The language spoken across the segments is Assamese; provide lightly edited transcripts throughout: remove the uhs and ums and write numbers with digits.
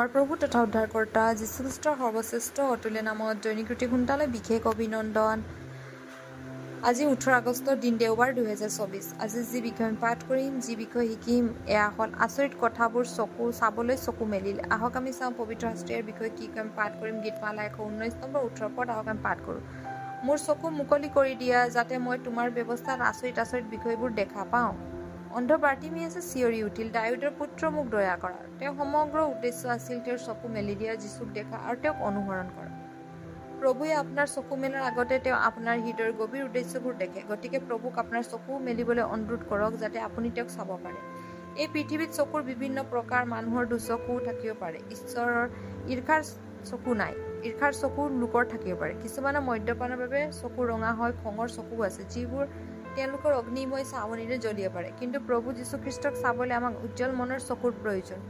আমাৰ প্ৰভু তথা উদ্ধাৰকৰ্তা যীশুখ্ৰীষ্টৰ সৰ্বশ্ৰেষ্ঠ অতুল্য নামত দৈনিক ৰুটি সোনকালে বিশেষ অভিনন্দন। আজি 18 আগষ্টৰ দিন দেওবাৰ 2024। আজি যি বিষয় আমি পাঠ কৰিম, যি বিষয় শিকিম, এয়া হ'ল আচৰিত কথাবোৰ চাবলৈ চকু মেলিলে। আহক আমি চাওঁ পবিত্ৰ শাস্ত্ৰৰ বিষয়ে কি আমি পাঠ কৰিম। গীতমালা 119 নম্বৰ 18 পদ আহক আমি পাঠ কৰোঁ। মোৰ চকু মুকলি কৰি দিয়া, যাতে মই তোমাৰ ব্যৱস্থাত আচৰিত বিষয়বোৰ দেখা পাওঁ। অন্ধ বাৰ্টিমিয়াছে চিঞৰি উঠিল, দাউদৰ পুত্ৰ মোক দয়া কৰা। তেওঁৰ সমগ্ৰ উদ্দেশ্য আছিল তেওঁৰ চকু মেলি দিয়া, যীচুক দেখা আৰু তেওঁক অনুসৰণ কৰা। প্ৰভুৱে আপোনাৰ চকু মেলাৰ আগতে তেওঁ আপোনাৰ হৃদয়ৰ গভীৰ উদ্দেশ্যবোৰ দেখে। গতিকে প্ৰভুক আপোনাৰ চকু মেলিবলৈ অনুৰোধ কৰক, যাতে আপুনি তেওঁক চাব পাৰে। এই পৃথিৱীত চকুৰ বিভিন্ন প্ৰকাৰ, মানুহৰ দুচকুও থাকিব পাৰে। ঈশ্বৰৰ ঈৰ্ষাৰ চকু নাই। ঈৰ্ষাৰ চকু লোকৰ থাকিব পাৰে। কিছুমানৰ মদ্যপানৰ বাবে চকু ৰঙা হয়, খঙৰ চকুও আছে, যিবোৰ তেওঁলোকৰ অগ্নিময় চাৱনিৰে জ্বলিব পাৰে। কিন্তু প্ৰভু যীশুখ্ৰীষ্টক চাবলৈ আমাক উজ্জ্বল মনৰ চকুৰ প্ৰয়োজন।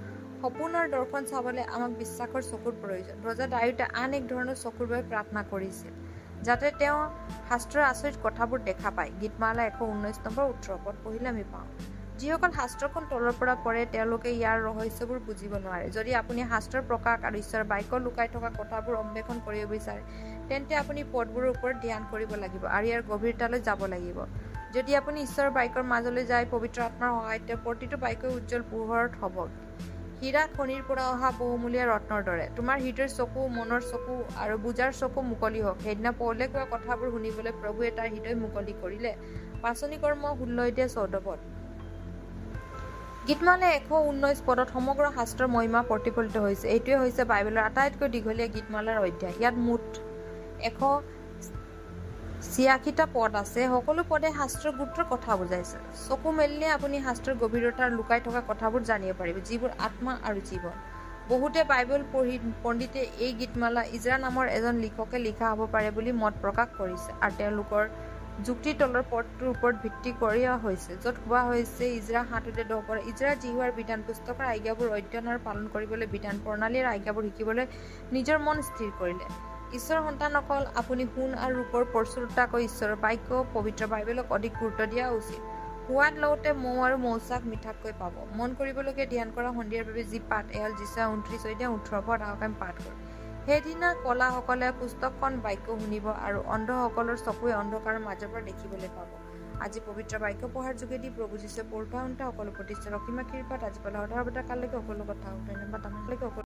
সপোনৰ দৰ্শন চাবলৈ আমাক বিশ্বাসৰ চকুৰ প্ৰয়োজন। ৰজা দাউদে আন এক ধৰণৰ চকুৰ বাবে প্ৰাৰ্থনা কৰিছিল, যাতে তেওঁ শাস্ত্ৰৰ আচৰিত কথাবোৰ দেখা পায়। গীতমালা 119 নম্বৰ 18 পদ পঢ়িলে আমি পাওঁ, যিসকল শাস্ত্ৰখন তলৰ পৰা পঢ়ে তেওঁলোকে ইয়াৰ ৰহস্যবোৰ বুজিব নোৱাৰে। যদি আপুনি শাস্ত্ৰৰ প্ৰকাশ আৰু ঈশ্বৰৰ বাক্য লুকাই থকা কথাবোৰ অন্বেষণ কৰিব বিচাৰে, তেন্তে আপুনি পদবোৰৰ ওপৰত ধ্যান কৰিব লাগিব আৰু ইয়াৰ গভীৰতালৈ যাব লাগিব। যদি আপুনি ঈশ্বৰৰ বাক্যৰ মাজলৈ যায়, পবিত্ৰ আত্মাৰ সহায়ত তেওঁ প্ৰতিটো বাক্যই উজ্জ্বল পোহৰত হ'ব, হীৰা খনিৰ পৰা অহা বহুমূলীয়া ৰত্নৰ দৰে। তোমাৰ হৃদয়ৰ চকু, মনৰ চকু আৰু বুজাৰ চকু মুকলি হওক। সেইদিনা পৌলে কোৱা কথাবোৰ শুনিবলৈ প্ৰভুৱে তাৰ হৃদয় মুকলি কৰিলে। পাচনি কৰ্ম 16-14 পদ। গীতমালা 119 পদত সমগ্ৰ শাস্ত্ৰৰ মহিমা প্ৰতিফলিত হৈছে। এইটোৱে হৈছে বাইবেলৰ আটাইতকৈ দীঘলীয়া গীতমালাৰ অধ্যায়। ইয়াত মুঠ 186টা পদ আছে। সকলো পদে শাস্ত্ৰৰ গুৰুত্বৰ কথা বুজাইছে। চকু মেলিলে আপুনি শাস্ত্ৰৰ গভীৰতাৰ লুকাই থকা কথাবোৰ জানিব পাৰিব, যিবোৰ আত্মা আৰু জীৱন। বহুতে বাইবেল পণ্ডিতে এই গীতমালা ইজৰা নামৰ এজন লিখকে লিখা হ'ব পাৰে বুলি মত প্ৰকাশ কৰিছে, আৰু তেওঁলোকৰ যুক্তিৰ তলৰ পদটোৰ ওপৰত ভিত্তি কৰি হৈছে, য'ত কোৱা হৈছে ইজৰা 7-10 পদ। ইজৰা জিহুৱাৰ বিধান পুস্তকৰ আজ্ঞাবোৰ অধ্যয়ন আৰু পালন কৰিবলৈ, বিধান প্ৰণালীৰ আজ্ঞাবোৰ শিকিবলৈ নিজৰ মন স্থিৰ কৰিলে। ঈশ্বৰৰ সন্তানসকল, আপুনি সোণ আৰু ৰূপৰ প্ৰচুৰতাকৈ ঈশ্বৰৰ বাক্য, পবিত্ৰ বাইবেলক অধিক গুৰুত্ব দিয়া উচিত। সোৱাদ লওঁতে মৌ আৰু মৌচাক মিঠাকৈ পাব। মন কৰিবলগীয়া ধ্যান কৰা সন্ধিয়াৰ বাবে যি পাঠ, এয়া হ'ল যিশয়া 29-18 পদ আহক আমি পাঠ কৰোঁ। সেইদিনা কলাসকলে পুস্তকখন বাক্য শুনিব আৰু অন্ধসকলৰ চকুৱে অন্ধকাৰৰ মাজৰ পৰা দেখিবলৈ পাব। আজি পবিত্ৰ বাক্য পঢ়াৰ যোগেদি প্ৰভু যীশুৱে পৰোঠা সকলো প্ৰতিষ্ঠা ৰখিমা কৃপাত আজি পালে সদায় কালৈকে সকলো কথা ধন্যবাদ।